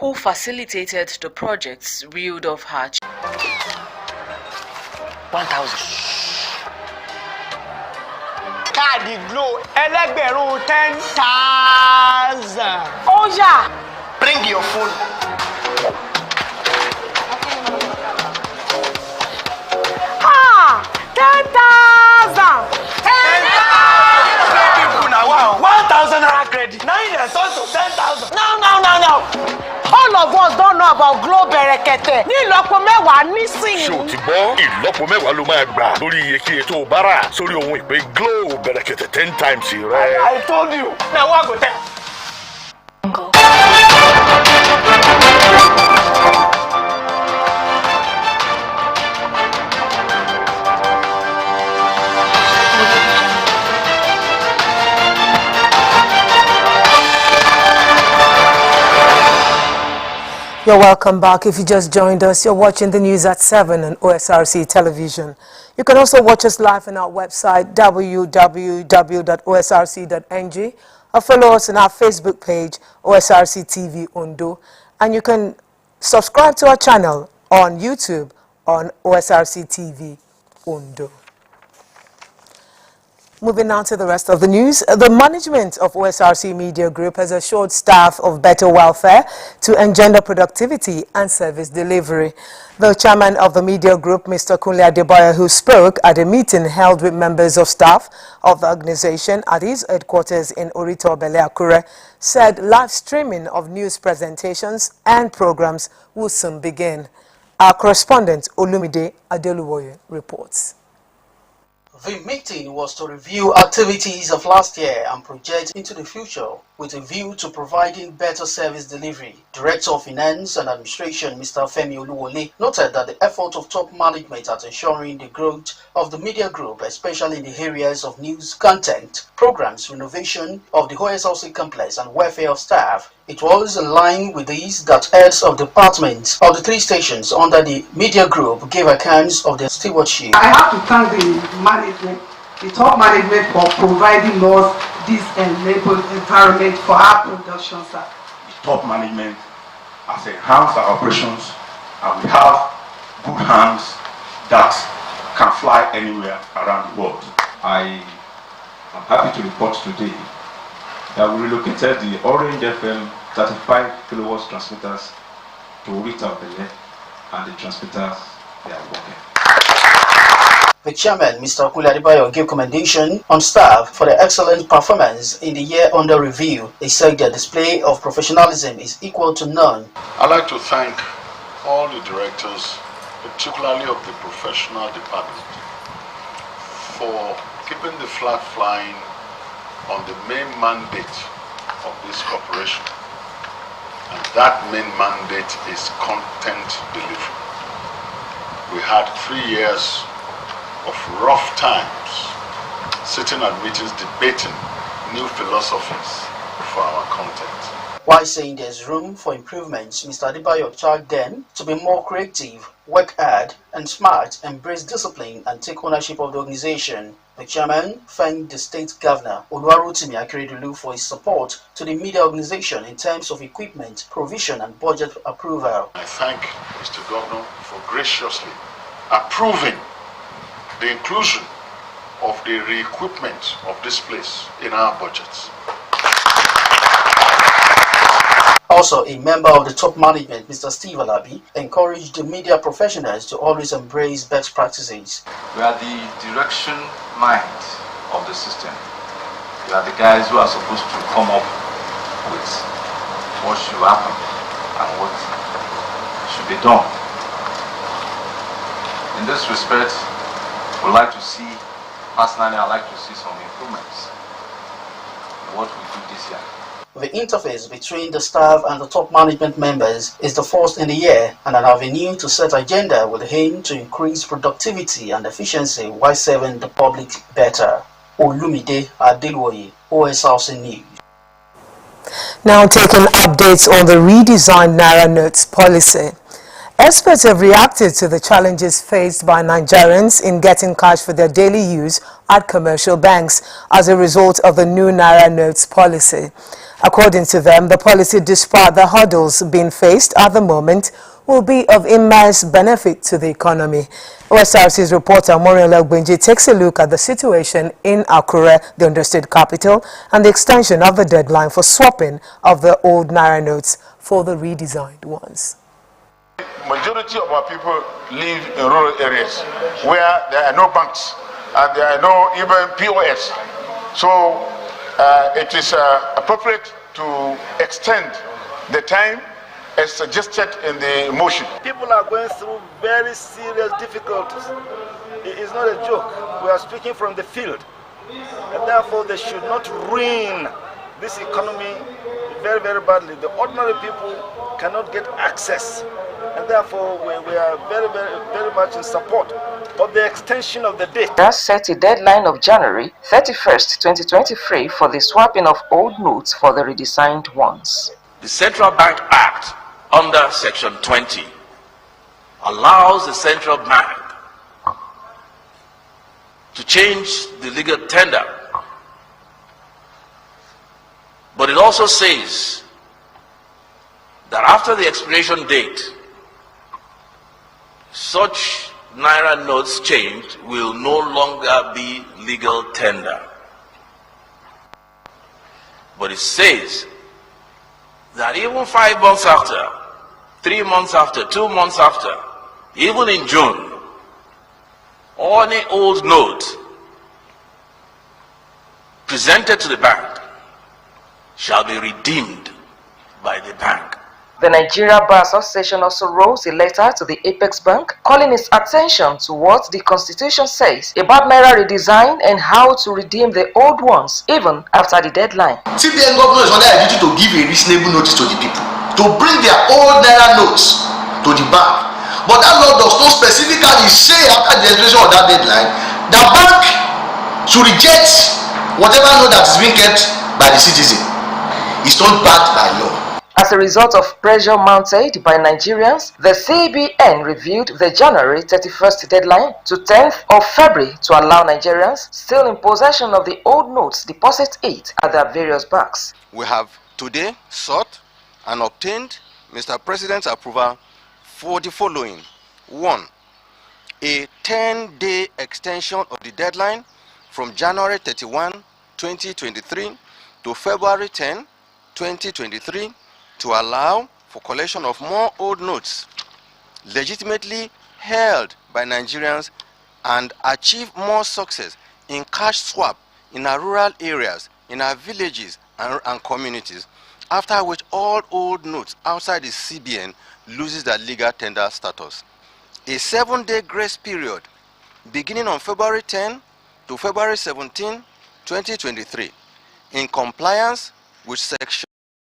who facilitated the projects, reeled off her 1,000. Káàdì Glo ẹlẹ́gbẹ̀rún 10,000. Oh yeah. Bring your phone. Ah, 10,000. 10,000 people now. Wow, 1,000 naira credit. Now you turn to 10,000. No. All of us don't know about Glo Berekete. Ní ìlọ́po mẹ́wàá nísìnyí. Ṣé o ti gbọ́? Ìlọ́po mẹ́wàá ló máa gbà lórí iyekíye tó o bá rà sórí ohun ìpè Glo Berekete 10 times rẹ. I told you. Now what go tell? You're welcome back. If you just joined us, you're watching the news at 7 on OSRC television. You can also watch us live on our website, www.osrc.ng, or follow us on our Facebook page, OSRC TV Ondo. And you can subscribe to our channel on YouTube on OSRC TV Ondo. Moving now to the rest of the news, the management of OSRC Media Group has assured staff of better welfare to engender productivity and service delivery. The chairman of the media group, Mr. Kunle Adebayo, who spoke at a meeting held with members of staff of the organization at his headquarters in Orito Bele Akure, said live streaming of news presentations and programs will soon begin. Our correspondent, Olumide Adeluwoye, reports. The meeting was to review activities of last year and project into the future with a view to providing better service delivery. Director of Finance and Administration, Mr. Femi Oluwole, noted that the effort of top management at ensuring the growth of the media group, especially in the areas of news content, programs, renovation of the OSRC complex and welfare of staff. It was in line with these that heads of departments of the 3 stations under the media group gave accounts of their stewardship. I have to thank the management, the top management, for providing us this enabled environment for our production staff. The top management has enhanced our operations, and we have good hands that can fly anywhere around the world. I am happy to report today that we relocated the Orange FM 35 kilowatts transmitters to Orito Bele, and the transmitters, they are working. The chairman, Mr. Kunle Adebayo, gave commendation on staff for their excellent performance in the year under review. He said their display of professionalism is equal to none. I'd like to thank all the directors, particularly of the professional department, for keeping the flag flying on the main mandate of this corporation. And that main mandate is content delivery. We had 3 years of rough times, sitting at meetings debating new philosophies for our content. While saying there's room for improvements, Mr. Adebayo charged them to be more creative, work hard and smart, embrace discipline and take ownership of the organization. The chairman thanked the state governor, Oluwarotimi Akeredolu, for his support to the media organization in terms of equipment, provision and budget approval. I thank Mr. Governor for graciously approving the inclusion of the re-equipment of this place in our budgets. Also, a member of the top management, Mr. Steve Alabi, encouraged the media professionals to always embrace best practices. We are the direction mind of the system. We are the guys who are supposed to come up with what should happen and what should be done. In this respect, we'd like to see, personally, I'd like to see some improvements in what we do this year. The interface between the staff and the top management members is the first in the year and an avenue to set agenda with the aim to increase productivity and efficiency while serving the public better. Olumide Adeluwoye, OSRC News. Now taking updates on the redesigned Naira notes policy. Experts have reacted to the challenges faced by Nigerians in getting cash for their daily use at commercial banks as a result of the new Naira notes policy. According to them, the policy, despite the hurdles being faced at the moment, will be of immense benefit to the economy. Osrc's reporter Moriola Ogbenji takes a look at the situation in Akure, the understate capital, and the extension of the deadline for swapping of the old Naira notes for the redesigned ones. Majority of our people live in rural areas where there are no banks and there are no even POS. So it is appropriate to extend the time as suggested in the motion. People are going through very serious difficulties. It is not a joke. We are speaking from the field. And therefore they should not ruin this economy very, very badly. The ordinary people cannot get access. And therefore we are very, very much in support of the extension of the date. That set a deadline of January 31st, 2023 for the swapping of old notes for the redesigned ones. The Central Bank Act under Section 20 allows the central bank to change the legal tender. But it also says that after the expiration date, such Naira notes changed will no longer be legal tender. But it says that even 5 months after, 3 months after, 2 months after, even in June, any old note presented to the bank shall be redeemed by the bank. The Nigeria Bar Association also wrote a letter to the Apex Bank calling its attention to what the Constitution says about Naira redesign and how to redeem the old ones even after the deadline. CBN governor is under a duty to give a reasonable notice to the people to bring their old Naira notes to the bank. But that law does not specifically say after the expiration of that deadline, the bank should reject whatever note that is being kept by the citizen. It's not backed by law. As a result of pressure mounted by Nigerians, the CBN reviewed the January 31st deadline to 10th of February to allow Nigerians still in possession of the old notes deposit it at their various banks. We have today sought and obtained Mr. President's approval for the following. 1. A 10-day extension of the deadline from January 31, 2023 to February 10, 2023 to allow for collection of more old notes legitimately held by Nigerians and achieve more success in cash swap in our rural areas, in our villages and communities, after which all old notes outside the CBN loses their legal tender status. A 7-day grace period beginning on February 10 to February 17, 2023 in compliance with Section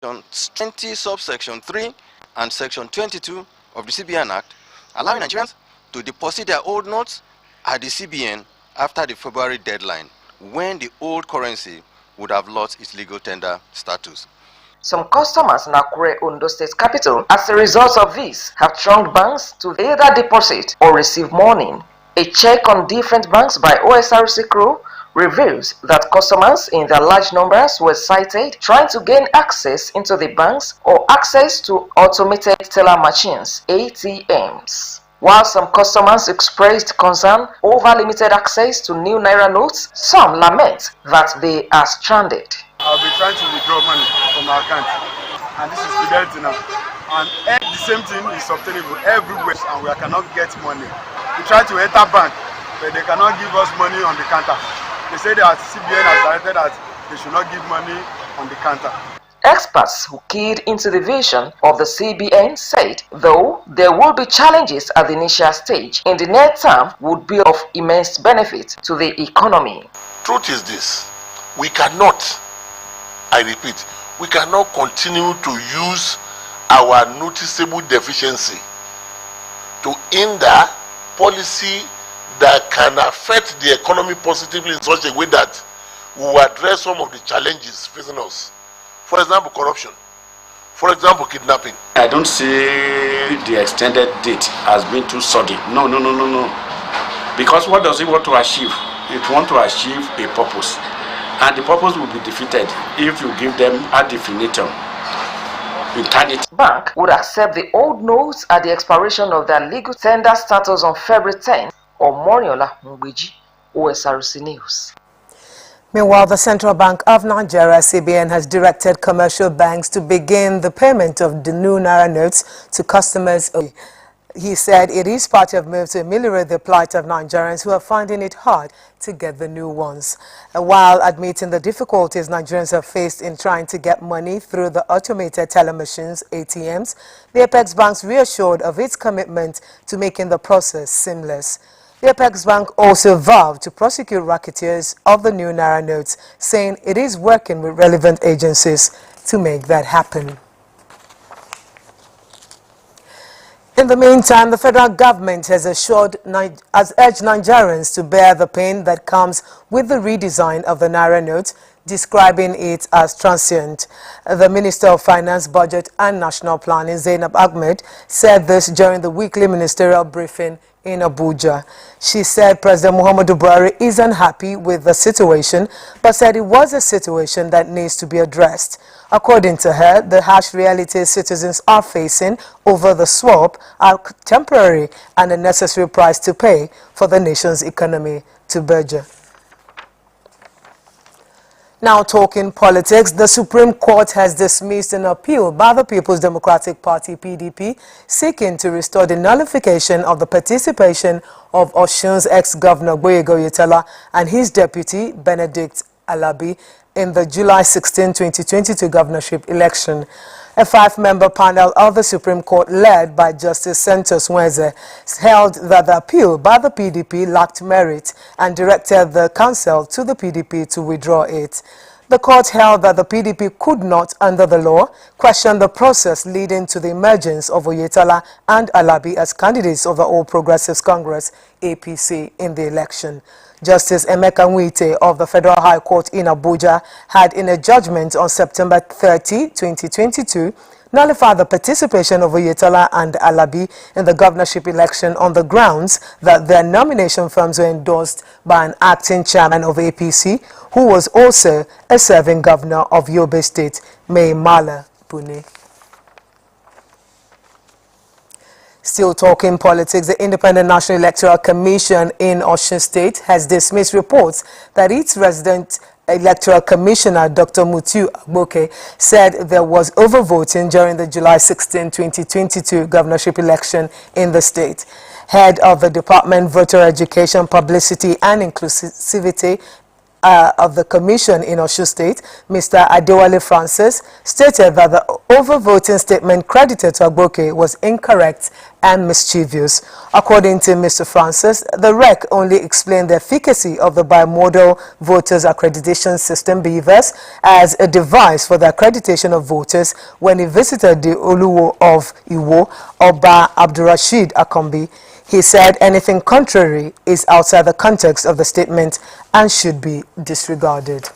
20 subsection 3 and Section 22 of the CBN Act, allowing Nigerians to deposit their old notes at the CBN after the February deadline, when the old currency would have lost its legal tender status. Some customers in Akure, Ondo State capital, as a result of this, have thronged banks to either deposit or receive money. A check on different banks by Osrc crew reveals that customers in their large numbers were cited trying to gain access into the banks or access to automated teller machines, ATMs. While some customers expressed concern over limited access to new Naira notes, some lament that they are stranded. I'll be trying to withdraw money from our account, and this is fidelity now. And the same thing is obtainable everywhere, and we cannot get money. We try to enter bank, but they cannot give us money on the counter. They say that CBN has directed that they should not give money on the counter. Experts who keyed into the vision of the CBN said, though there will be challenges at the initial stage, in the near term would be of immense benefit to the economy. Truth is this, we cannot, I repeat, we cannot continue to use our noticeable deficiency to hinder policy that can affect the economy positively in such a way that we will address some of the challenges facing us. For example, corruption. For example, kidnapping. I don't see the extended date as being too sudden. No. Because what does it want to achieve? It wants to achieve a purpose. and the purpose will be defeated if you give them ad infinitum. Bank would accept the old notes at the expiration of their legal tender status on February 10 or Moriola Mugwiji, OSRC News. Meanwhile, the Central Bank of Nigeria, CBN, has directed commercial banks to begin the payment of the new Naira notes to customers. He said it is part of move to ameliorate the plight of Nigerians who are finding it hard to get the new ones. While admitting the difficulties Nigerians have faced in trying to get money through the automated telemachines, ATMs, the Apex Bank reassured of its commitment to making the process seamless. The Apex Bank also vowed to prosecute racketeers of the new Naira notes, saying it is working with relevant agencies to make that happen. In the meantime, the federal government has urged Nigerians to bear the pain that comes with the redesign of the Naira note, describing it as transient. The Minister of Finance, Budget and National Planning, Zainab Ahmed, said this during the weekly ministerial briefing in Abuja. She said President Muhammadu Buhari is unhappy with the situation, but said it was a situation that needs to be addressed. According to her, the harsh realities citizens are facing over the swap are temporary and a necessary price to pay for the nation's economy to burgeon. Now talking politics, the Supreme Court has dismissed an appeal by the People's Democratic Party (PDP) seeking to restore the nullification of the participation of Osun's ex-governor Gboyega Oyetola and his deputy Benedict Alabi in the July 16, 2022 governorship election. A 5-member panel of the Supreme Court, led by Justice Santos Nweze, held that the appeal by the PDP lacked merit and directed the council to the PDP to withdraw it. The court held that the PDP could not, under the law, question the process leading to the emergence of Oyetola and Alabi as candidates of the All Progressives Congress, APC, in the election. Justice Emeka Nwite of the Federal High Court in Abuja had, in a judgment on September 30, 2022, nullified the participation of Oyetola and Alabi in the governorship election on the grounds that their nomination firms were endorsed by an acting chairman of APC, who was also a serving governor of Yobe State, Mai Mala Buni. Still talking politics, the Independent National Electoral Commission in Osun State has dismissed reports that its resident Electoral Commissioner, Dr. Mutiu Agboke, said there was overvoting during the July 16, 2022 governorship election in the state. Head of the Department Voter Education, Publicity and Inclusivity of the Commission in Osun State, Mr. Adewale Francis, stated that the overvoting statement credited to Agboke was incorrect and mischievous. According to Mr. Francis, the REC only explained the efficacy of the bimodal voters accreditation system (BVAS) as a device for the accreditation of voters when he visited the Oluwo of Iwo, Oba Abdurrashid Akombi. He said anything contrary is outside the context of the statement and should be disregarded.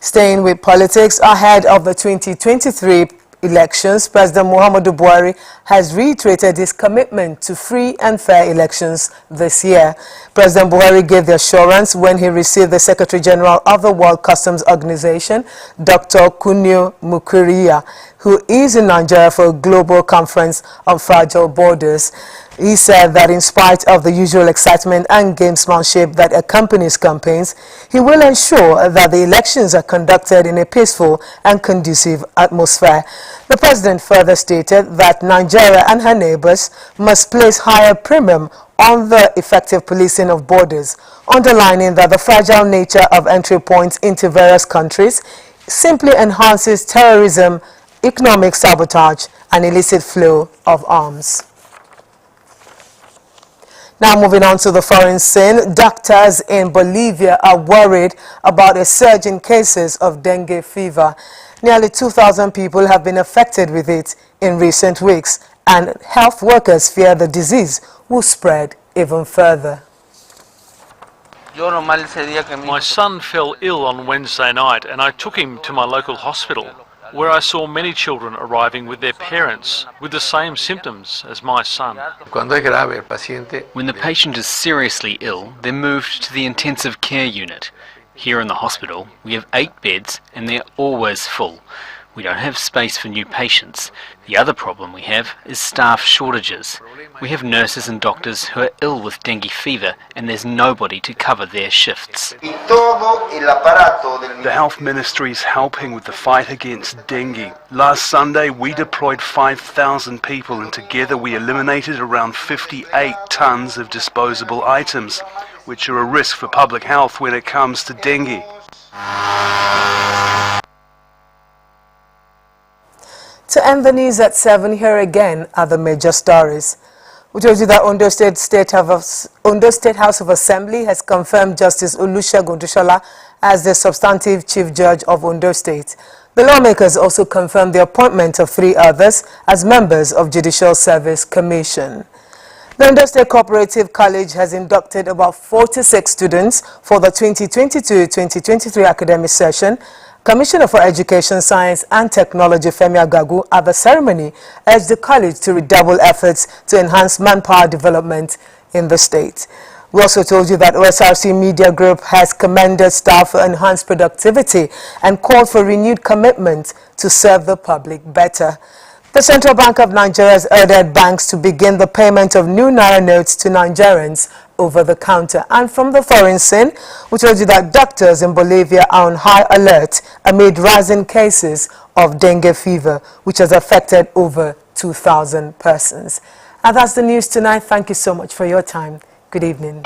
Staying with politics, ahead of the 2023 elections, President Muhammadu Buhari has reiterated his commitment to free and fair elections this year. President Buhari gave the assurance when he received the Secretary General of the World Customs Organization, Dr. Kunio Mukuriya, who is in Nigeria for a global conference on fragile borders. He said that in spite of the usual excitement and gamesmanship that accompanies campaigns, he will ensure that the elections are conducted in a peaceful and conducive atmosphere. The president further stated that Nigeria and her neighbors must place higher premium on the effective policing of borders, underlining that the fragile nature of entry points into various countries simply enhances terrorism, economic sabotage, and illicit flow of arms. Now moving on to the foreign scene, doctors in Bolivia are worried about a surge in cases of dengue fever. Nearly 2,000 people have been affected with it in recent weeks, and health workers fear the disease will spread even further. My son fell ill on Wednesday night and I took him to my local hospital. where I saw many children arriving with their parents with the same symptoms as my son. When the patient is seriously ill, they're moved to the intensive care unit. Here in the hospital, we have 8 beds and they're always full. We don't have space for new patients. The other problem we have is staff shortages. We have nurses and doctors who are ill with dengue fever and there's nobody to cover their shifts. The health ministry is helping with the fight against dengue. Last Sunday we deployed 5,000 people and together we eliminated around 58 tons of disposable items, which are a risk for public health when it comes to dengue. To end the news at 7, here again are the major stories. We told you that Ondo State House of Assembly has confirmed Justice Olusegun Odusola as the substantive Chief Judge of Ondo State. The lawmakers also confirmed the appointment of 3 others as members of Judicial Service Commission. The Ondo State Cooperative College has inducted about 46 students for the 2022-2023 academic session. Commissioner for Education, Science and Technology Femi Agagu at the ceremony urged the college to redouble efforts to enhance manpower development in the state. We also told you that Osrc Media Group has commended staff for enhanced productivity and called for renewed commitment to serve the public better. The Central Bank of Nigeria has ordered banks to begin the payment of new Naira notes to Nigerians over the counter. And from the foreign scene, we told you that doctors in Bolivia are on high alert amid rising cases of dengue fever, which has affected over 2,000 persons. And that's the news tonight. Thank you so much for your time. Good evening.